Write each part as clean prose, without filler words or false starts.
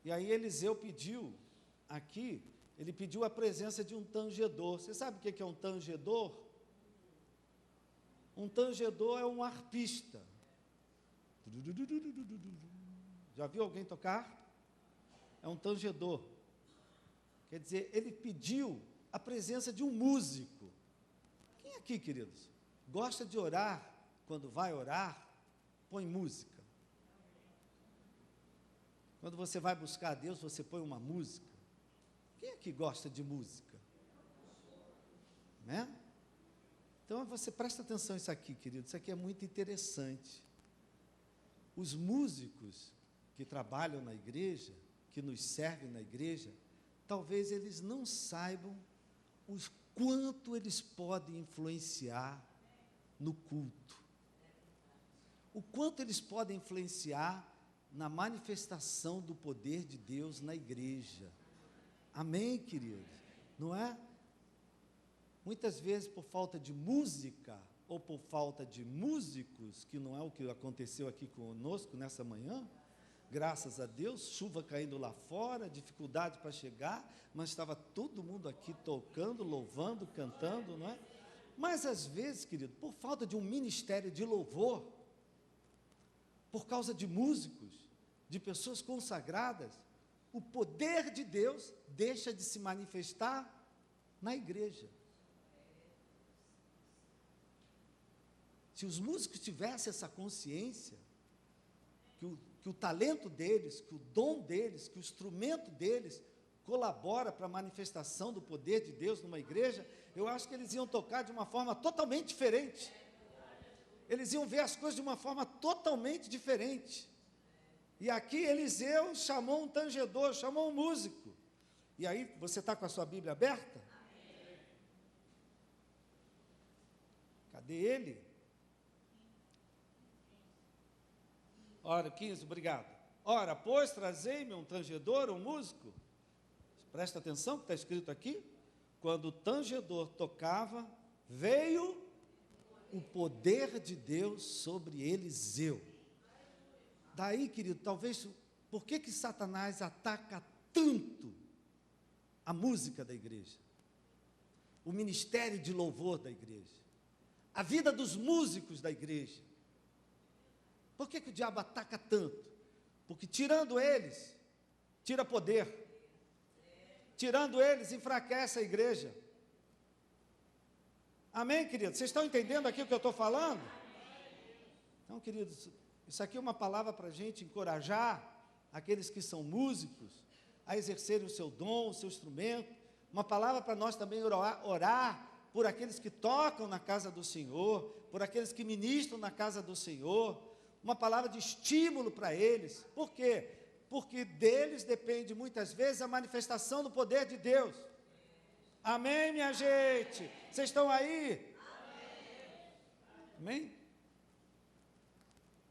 E aí Eliseu pediu, aqui, ele pediu a presença de um tangedor. Você sabe o que é um tangedor? Um tangedor é um arpista. Já viu alguém tocar? É um tangedor. Quer dizer, ele pediu a presença de um músico. Quem aqui, queridos, gosta de orar? Quando vai orar, põe música. Quando você vai buscar a Deus, você põe uma música. Quem aqui gosta de música? Né? Então, você presta atenção nisso aqui, querido. Isso aqui é muito interessante. Os músicos que trabalham na igreja, que nos servem na igreja, talvez eles não saibam o quanto eles podem influenciar no culto. O quanto eles podem influenciar na manifestação do poder de Deus na igreja. Amém, queridos? Não é? Muitas vezes, por falta de música, ou por falta de músicos, que não é o que aconteceu aqui conosco nessa manhã, graças a Deus, chuva caindo lá fora, dificuldade para chegar, mas estava todo mundo aqui tocando, louvando, cantando, não é? Mas às vezes, querido, por falta de um ministério de louvor, por causa de músicos, de pessoas consagradas, o poder de Deus deixa de se manifestar na igreja. Se os músicos tivessem essa consciência, que o talento deles, que o dom deles, que o instrumento deles colabora para a manifestação do poder de Deus numa igreja, eu acho que eles iam tocar de uma forma totalmente diferente. Eles iam ver as coisas de uma forma totalmente diferente. E aqui Eliseu chamou um tangedor, chamou um músico. E aí, você está com a sua Bíblia aberta? Cadê ele? Ora, 15, obrigado. Ora, pois, trazei-me um tangedor, um músico. Presta atenção que está escrito aqui. Quando o tangedor tocava, veio o poder de Deus sobre Eliseu. Daí, querido, talvez, por que Satanás ataca tanto a música da igreja? O ministério de louvor da igreja? A vida dos músicos da igreja? Por que o diabo ataca tanto? Porque tirando eles, tira poder. Tirando eles, enfraquece a igreja. Amém, queridos? Vocês estão entendendo aqui o que eu estou falando? Então, queridos, isso aqui é uma palavra para a gente encorajar aqueles que são músicos a exercerem o seu dom, o seu instrumento. Uma palavra para nós também orar por aqueles que tocam na casa do Senhor, por aqueles que ministram na casa do Senhor. Uma palavra de estímulo para eles. Por quê? Porque deles depende muitas vezes a manifestação do poder de Deus. Amém, minha gente? Vocês estão aí? Amém?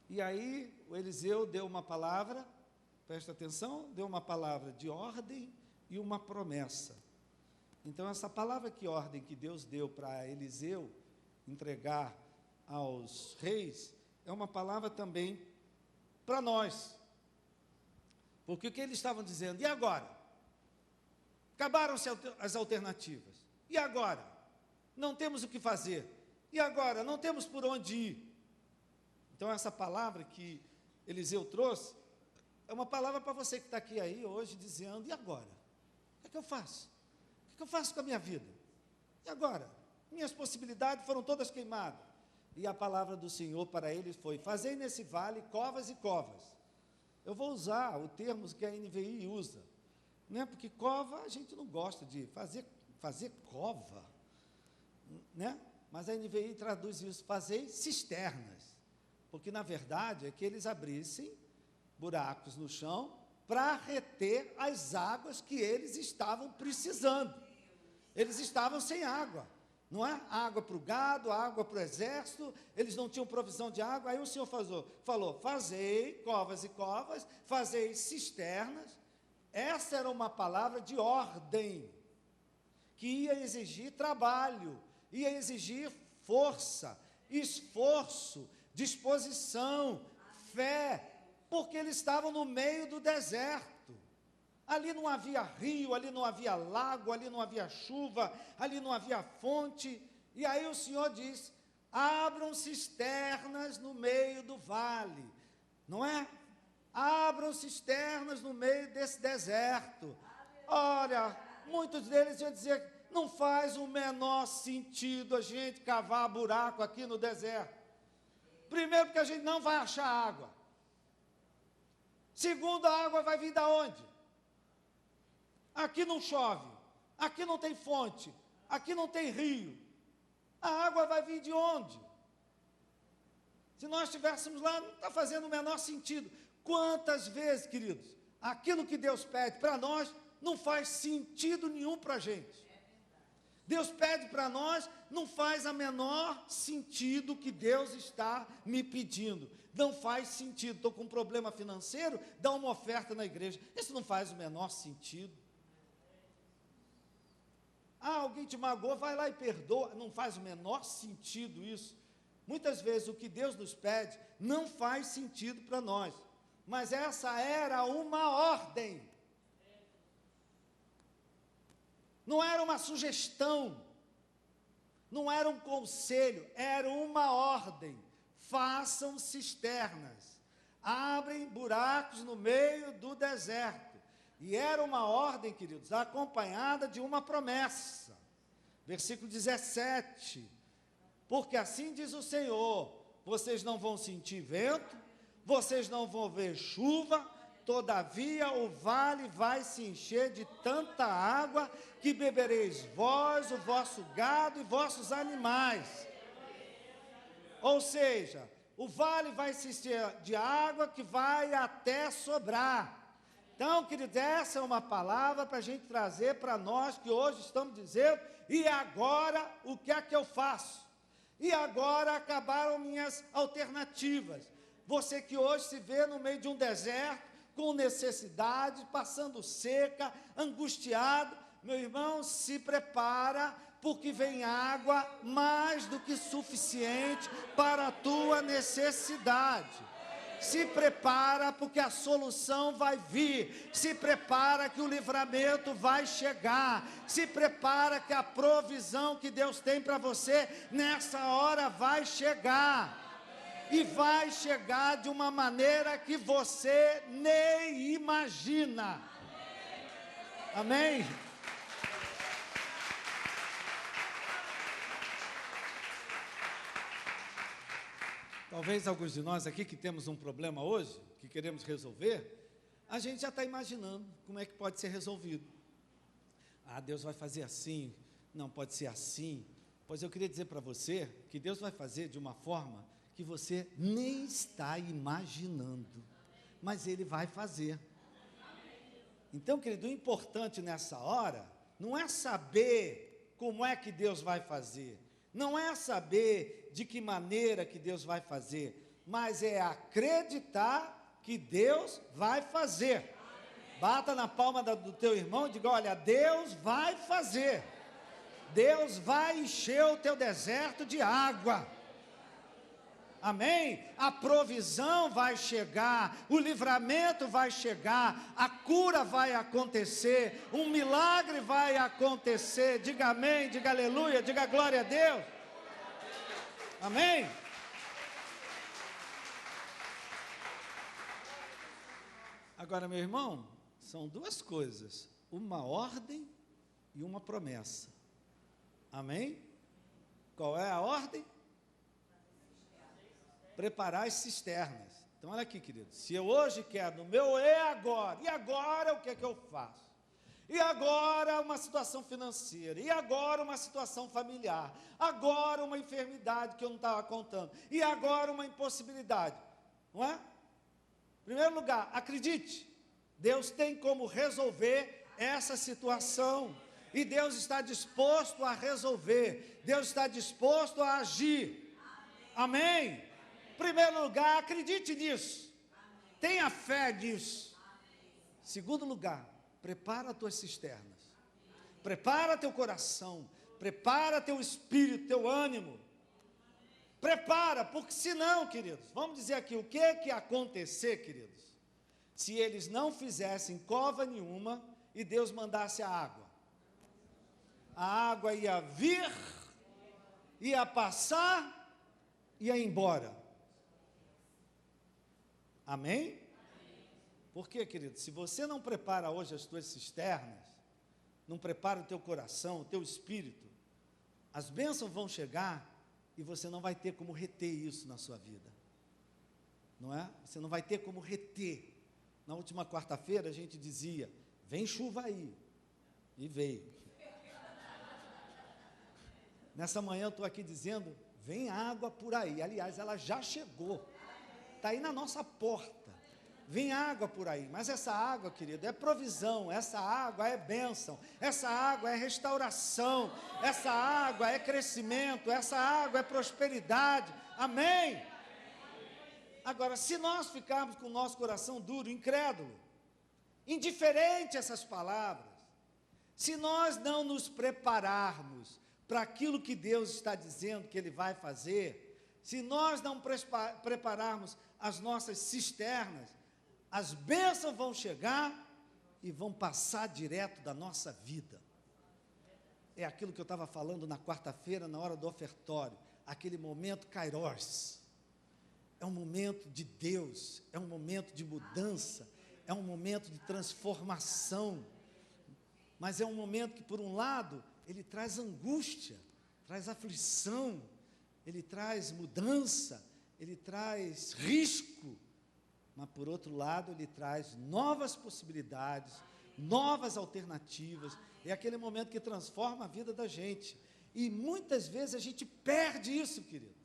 E aí, o Eliseu deu uma palavra, presta atenção, deu uma palavra de ordem e uma promessa. Então, essa palavra que ordem que Deus deu para Eliseu entregar aos reis, é uma palavra também para nós. Porque o que eles estavam dizendo? E agora? Acabaram-se as alternativas. E agora? Não temos o que fazer. E agora? Não temos por onde ir. Então, essa palavra que Eliseu trouxe, é uma palavra para você que está aqui aí hoje, dizendo, e agora? O que eu faço? O que eu faço com a minha vida? E agora? Minhas possibilidades foram todas queimadas. E a palavra do Senhor para eles foi, fazei nesse vale covas e covas. Eu vou usar o termo que a NVI usa, né? Porque cova a gente não gosta de fazer cova, né? Mas a NVI traduz isso, fazei cisternas, porque na verdade é que eles abrissem buracos no chão para reter as águas que eles estavam precisando. Eles estavam sem água, não é? Água para o gado, água para o exército, eles não tinham provisão de água. Aí o Senhor falou, fazei covas e covas, fazei cisternas. Essa era uma palavra de ordem, que ia exigir trabalho, ia exigir força, esforço, disposição, fé, porque eles estavam no meio do deserto. Ali não havia rio, ali não havia lago, ali não havia chuva, ali não havia fonte. E aí o Senhor diz: abram cisternas no meio do vale, não é? Abram cisternas no meio desse deserto. Olha, muitos deles iam dizer: não faz o menor sentido a gente cavar buraco aqui no deserto. Primeiro, porque a gente não vai achar água. Segundo, a água vai vir da onde? Aqui não chove, aqui não tem fonte, aqui não tem rio. A água vai vir de onde? Se nós estivéssemos lá, não está fazendo o menor sentido. Quantas vezes, queridos, aquilo que Deus pede para nós não faz sentido nenhum para a gente. Deus pede para nós, não faz o menor sentido que Deus está me pedindo. Não faz sentido. Estou com um problema financeiro, dá uma oferta na igreja. Isso não faz o menor sentido. Ah, alguém te magoou, vai lá e perdoa. Não faz o menor sentido isso. Muitas vezes o que Deus nos pede não faz sentido para nós. Mas essa era uma ordem. Não era uma sugestão. Não era um conselho, era uma ordem. Façam cisternas. Abrem buracos no meio do deserto. E era uma ordem, queridos, acompanhada de uma promessa. Versículo 17. Porque assim diz o Senhor: vocês não vão sentir vento, vocês não vão ver chuva, todavia o vale vai se encher de tanta água que bebereis vós, o vosso gado e vossos animais. Ou seja, o vale vai se encher de água que vai até sobrar. Então, queridos, essa é uma palavra para a gente trazer para nós que hoje estamos dizendo: e agora o que é que eu faço? E agora acabaram minhas alternativas. Você que hoje se vê no meio de um deserto, com necessidade, passando seca, angustiado, meu irmão, se prepara, porque vem água mais do que suficiente para a tua necessidade. Se prepara, porque a solução vai vir. Se prepara que o livramento vai chegar. Se prepara que a provisão que Deus tem para você nessa hora vai chegar. E vai chegar de uma maneira que você nem imagina. Amém? Talvez alguns de nós aqui que temos um problema hoje, que queremos resolver, a gente já está imaginando como é que pode ser resolvido. Ah, Deus vai fazer assim, não pode ser assim. Pois eu queria dizer para você que Deus vai fazer de uma forma que você nem está imaginando, mas Ele vai fazer. Então, querido, o importante nessa hora não é saber como é que Deus vai fazer, não é saber de que maneira que Deus vai fazer, mas é acreditar que Deus vai fazer. Bata na palma do teu irmão e diga: olha, Deus vai fazer. Deus vai encher o teu deserto de água. Amém? A provisão vai chegar, o livramento vai chegar, a cura vai acontecer, um milagre vai acontecer. Diga amém, diga aleluia, diga glória a Deus. Amém? Agora, meu irmão, são duas coisas: uma ordem e uma promessa. Amém? Qual é a ordem? Preparar as cisternas. Então, olha aqui, querido, se eu hoje quero no meu e agora o que é que eu faço? E agora uma situação financeira, e agora uma situação familiar, agora uma enfermidade que eu não estava contando, e agora uma impossibilidade, não é? Em primeiro lugar, acredite, Deus tem como resolver essa situação, e Deus está disposto a resolver, Deus está disposto a agir. Amém? Em primeiro lugar, acredite nisso. Amém. Tenha fé nisso. Amém. Segundo lugar, prepara as tuas cisternas. Amém. Prepara teu coração. Prepara teu espírito, teu ânimo. Amém. Prepara, porque senão, queridos, vamos dizer aqui, o que acontecer, queridos? se eles não fizessem cova nenhuma e Deus mandasse a água? A água ia vir, ia passar, ia embora. Amém? Por quê, querido? Se você não prepara hoje as tuas cisternas, não prepara o teu coração, o teu espírito, as bênçãos vão chegar e você não vai ter como reter isso na sua vida. Não é? Você não vai ter como reter. Na última quarta-feira a gente dizia, vem chuva aí. E veio. Nessa manhã eu estou aqui dizendo, vem água por aí. Aliás, ela já chegou. Está aí na nossa porta. Vem água por aí, mas essa água, querido, é provisão, essa água é bênção, essa água é restauração, essa água é crescimento, essa água é prosperidade, amém? Agora, se nós ficarmos com o nosso coração duro, incrédulo, indiferente a essas palavras, se nós não nos prepararmos para aquilo que Deus está dizendo que Ele vai fazer, se nós não prepararmos as nossas cisternas, as bênçãos vão chegar e vão passar direto da nossa vida. É aquilo que eu estava falando na quarta-feira, na hora do ofertório, aquele momento kairos. É um momento de Deus, é um momento de mudança, é um momento de transformação, mas é um momento que, por um lado, ele traz angústia, traz aflição, ele traz mudança, ele traz risco, mas por outro lado ele traz novas possibilidades, novas alternativas, é aquele momento que transforma a vida da gente, e muitas vezes a gente perde isso, querido.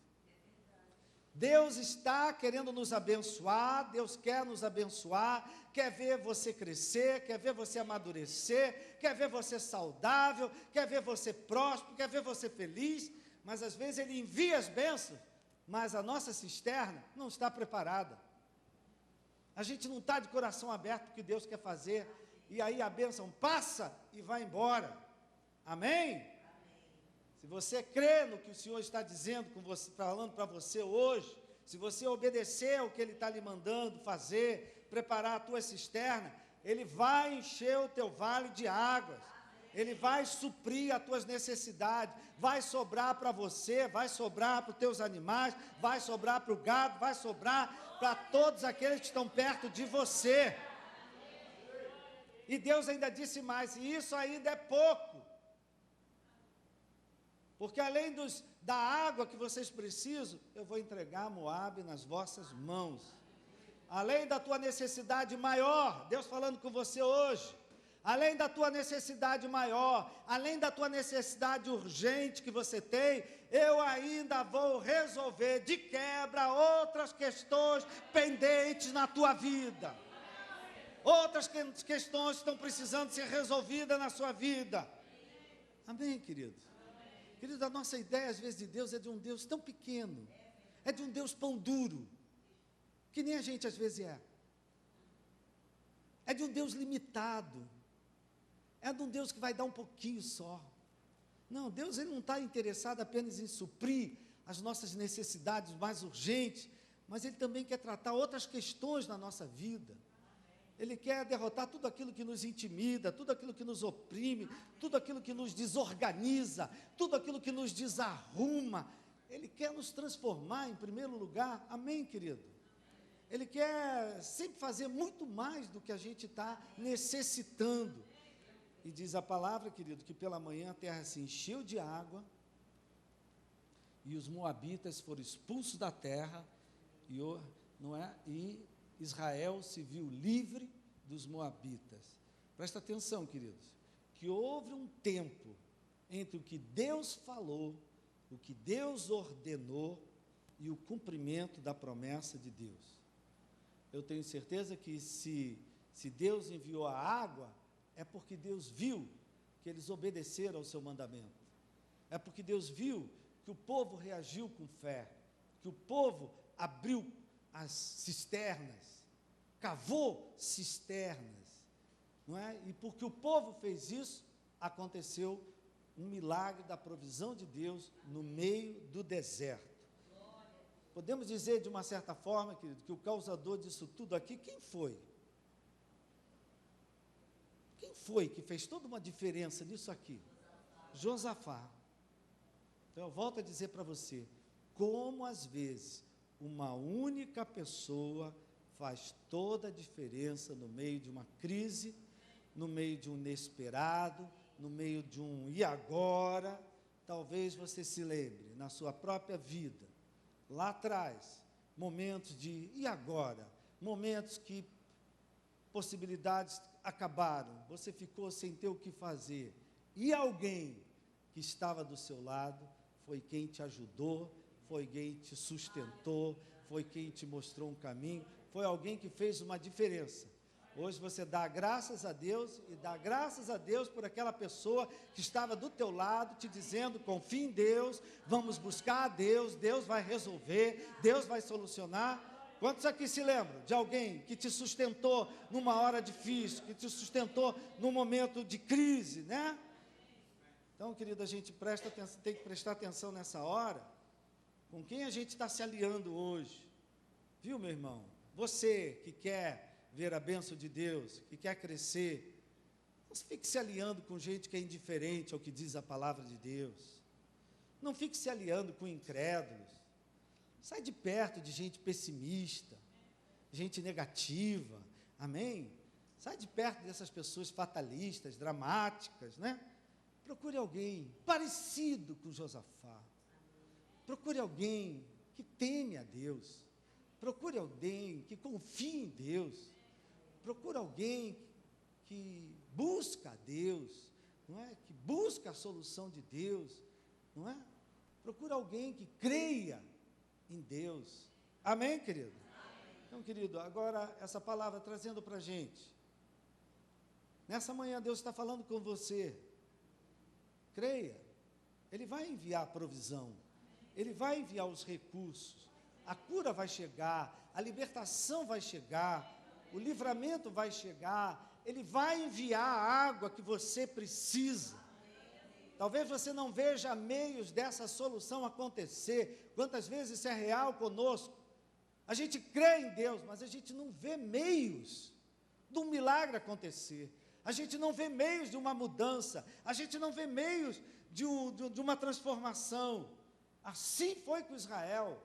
Deus está querendo nos abençoar, Deus quer nos abençoar, quer ver você crescer, quer ver você amadurecer, quer ver você saudável, quer ver você próspero, quer ver você feliz, mas às vezes Ele envia as bênçãos, mas a nossa cisterna não está preparada. A gente não está de coração aberto para o que Deus quer fazer, e aí a bênção passa e vai embora. Amém? Se você crê no que o Senhor está dizendo, falando para você hoje, se você obedecer ao que Ele está lhe mandando fazer, preparar a tua cisterna, Ele vai encher o teu vale de águas, Ele vai suprir as tuas necessidades, vai sobrar para você, vai sobrar para os teus animais, vai sobrar para o gado, vai sobrar para todos aqueles que estão perto de você. E Deus ainda disse mais, e isso ainda é pouco, porque além da água que vocês precisam, eu vou entregar Moabe nas vossas mãos. Além da tua necessidade maior, Deus falando com você hoje, além da tua necessidade maior, além da tua necessidade urgente que você tem, eu ainda vou resolver de quebra outras questões pendentes na tua vida. Outras questões estão precisando ser resolvidas na sua vida. Amém, querido? Querido, a nossa ideia às vezes de Deus é de um Deus tão pequeno, é de um Deus pão duro, que nem a gente às vezes é. É de um Deus limitado, é de um Deus que vai dar um pouquinho só. Não, Deus Ele não está interessado apenas em suprir as nossas necessidades mais urgentes, mas Ele também quer tratar outras questões na nossa vida. Ele quer derrotar tudo aquilo que nos intimida, tudo aquilo que nos oprime, tudo aquilo que nos desorganiza, tudo aquilo que nos desarruma. Ele quer nos transformar em primeiro lugar, amém, querido? Ele quer sempre fazer muito mais do que a gente está necessitando. E diz a palavra, querido, que pela manhã a terra se encheu de água, e os moabitas foram expulsos da terra, e Israel se viu livre dos moabitas. Presta atenção, queridos, que houve um tempo entre o que Deus falou, o que Deus ordenou e o cumprimento da promessa de Deus. Eu tenho certeza que se Deus enviou a água, é porque Deus viu que eles obedeceram ao seu mandamento. É porque Deus viu que o povo reagiu com fé, que o povo abriu as cisternas, cavou cisternas, não é? E porque o povo fez isso, aconteceu um milagre da provisão de Deus no meio do deserto. Podemos dizer de uma certa forma, querido, que o causador disso tudo aqui, quem foi? foi que fez toda uma diferença nisso aqui? Josafá. Então eu volto a dizer para você, como às vezes uma única pessoa faz toda a diferença no meio de uma crise, no meio de um inesperado, no meio de um e agora. Talvez você se lembre, na sua própria vida, lá atrás, momentos de e agora, momentos que possibilidades acabaram, você ficou sem ter o que fazer, e alguém que estava do seu lado foi quem te ajudou, foi quem te sustentou, foi quem te mostrou um caminho, foi alguém que fez uma diferença. Hoje você dá graças a Deus e dá graças a Deus por aquela pessoa que estava do teu lado, te dizendo, confia em Deus, vamos buscar a Deus, Deus vai resolver, Deus vai solucionar. Quantos aqui se lembram de alguém que te sustentou numa hora difícil, que te sustentou num momento de crise, né? Então, querido, a gente tem que prestar atenção nessa hora, com quem a gente está se aliando hoje. Viu, meu irmão? Você que quer ver a bênção de Deus, que quer crescer, não fique se aliando com gente que é indiferente ao que diz a palavra de Deus. Não fique se aliando com incrédulos. Sai de perto de gente pessimista, gente negativa, amém? Sai de perto dessas pessoas fatalistas, dramáticas, né? Procure alguém parecido com Josafá. Procure alguém que teme a Deus. Procure alguém que confie em Deus. Procure alguém que busca a Deus, não é? Que busca a solução de Deus, não é? Procure alguém que creia em Deus. Amém, querido? Amém. Então, querido, agora essa palavra trazendo para a gente. Nessa manhã Deus está falando com você. Creia. Ele vai enviar a provisão. Ele vai enviar os recursos. A cura vai chegar. A libertação vai chegar. O livramento vai chegar. Ele vai enviar a água que você precisa. Talvez você não veja meios dessa solução acontecer. Quantas vezes isso é real conosco? A gente crê em Deus, mas a gente não vê meios de um milagre acontecer. A gente não vê meios de uma mudança. A gente não vê meios de uma transformação. Assim foi com Israel.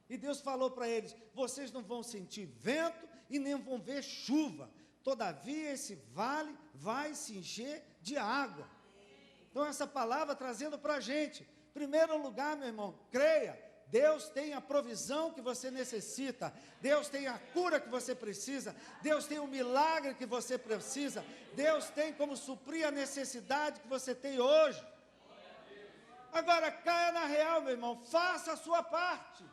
E Deus falou para eles, vocês não vão sentir vento e nem vão ver chuva. Todavia esse vale vai se encher de água. Então, essa palavra trazendo para a gente, em primeiro lugar, meu irmão, creia, Deus tem a provisão que você necessita, Deus tem a cura que você precisa, Deus tem o milagre que você precisa, Deus tem como suprir a necessidade que você tem hoje. Agora, caia na real, meu irmão, faça a sua parte.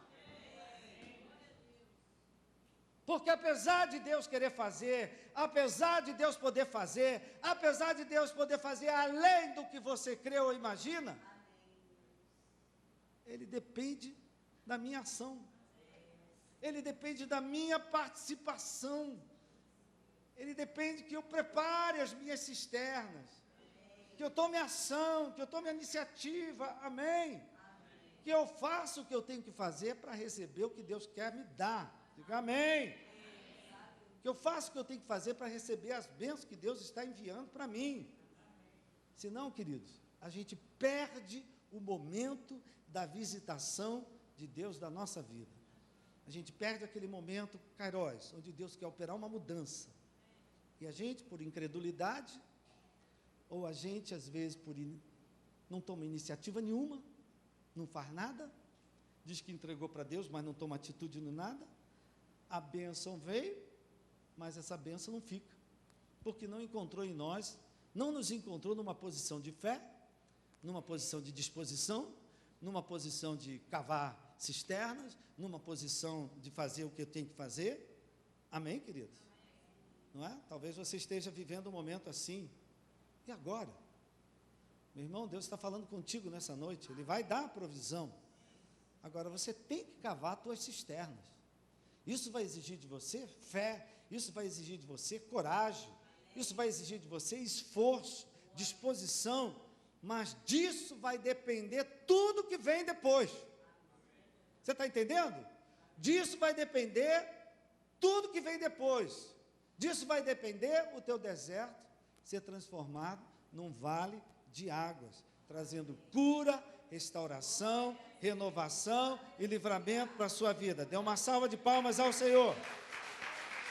Porque apesar de Deus querer fazer, apesar de Deus poder fazer, apesar de Deus poder fazer além do que você crê ou imagina, Ele depende da minha ação, Ele depende da minha participação, Ele depende que eu prepare as minhas cisternas, que eu tome ação, que eu tome a iniciativa, amém? Que eu faça o que eu tenho que fazer para receber o que Deus quer me dar. Diga amém. Que eu faço o que eu tenho que fazer para receber as bênçãos que Deus está enviando para mim. Senão, queridos, a gente perde o momento da visitação de Deus da nossa vida. A gente perde aquele momento, Kairos, onde Deus quer operar uma mudança. E a gente, por incredulidade, ou a gente, às vezes, não toma iniciativa nenhuma, não faz nada, diz que entregou para Deus, mas não toma atitude no nada. A bênção veio, mas essa bênção não fica, porque não encontrou em nós, não nos encontrou numa posição de fé, numa posição de disposição, numa posição de cavar cisternas, numa posição de fazer o que eu tenho que fazer. Amém, queridos? Não é? Talvez você esteja vivendo um momento assim. E agora? Meu irmão, Deus está falando contigo nessa noite, Ele vai dar a provisão. Agora, você tem que cavar as tuas cisternas. Isso vai exigir de você fé, isso vai exigir de você coragem, isso vai exigir de você esforço, disposição, mas disso vai depender tudo que vem depois. Você está entendendo? Disso vai depender tudo que vem depois. Disso vai depender o teu deserto, ser transformado num vale de águas, trazendo cura, restauração, renovação e livramento para a sua vida. Dê uma salva de palmas ao Senhor.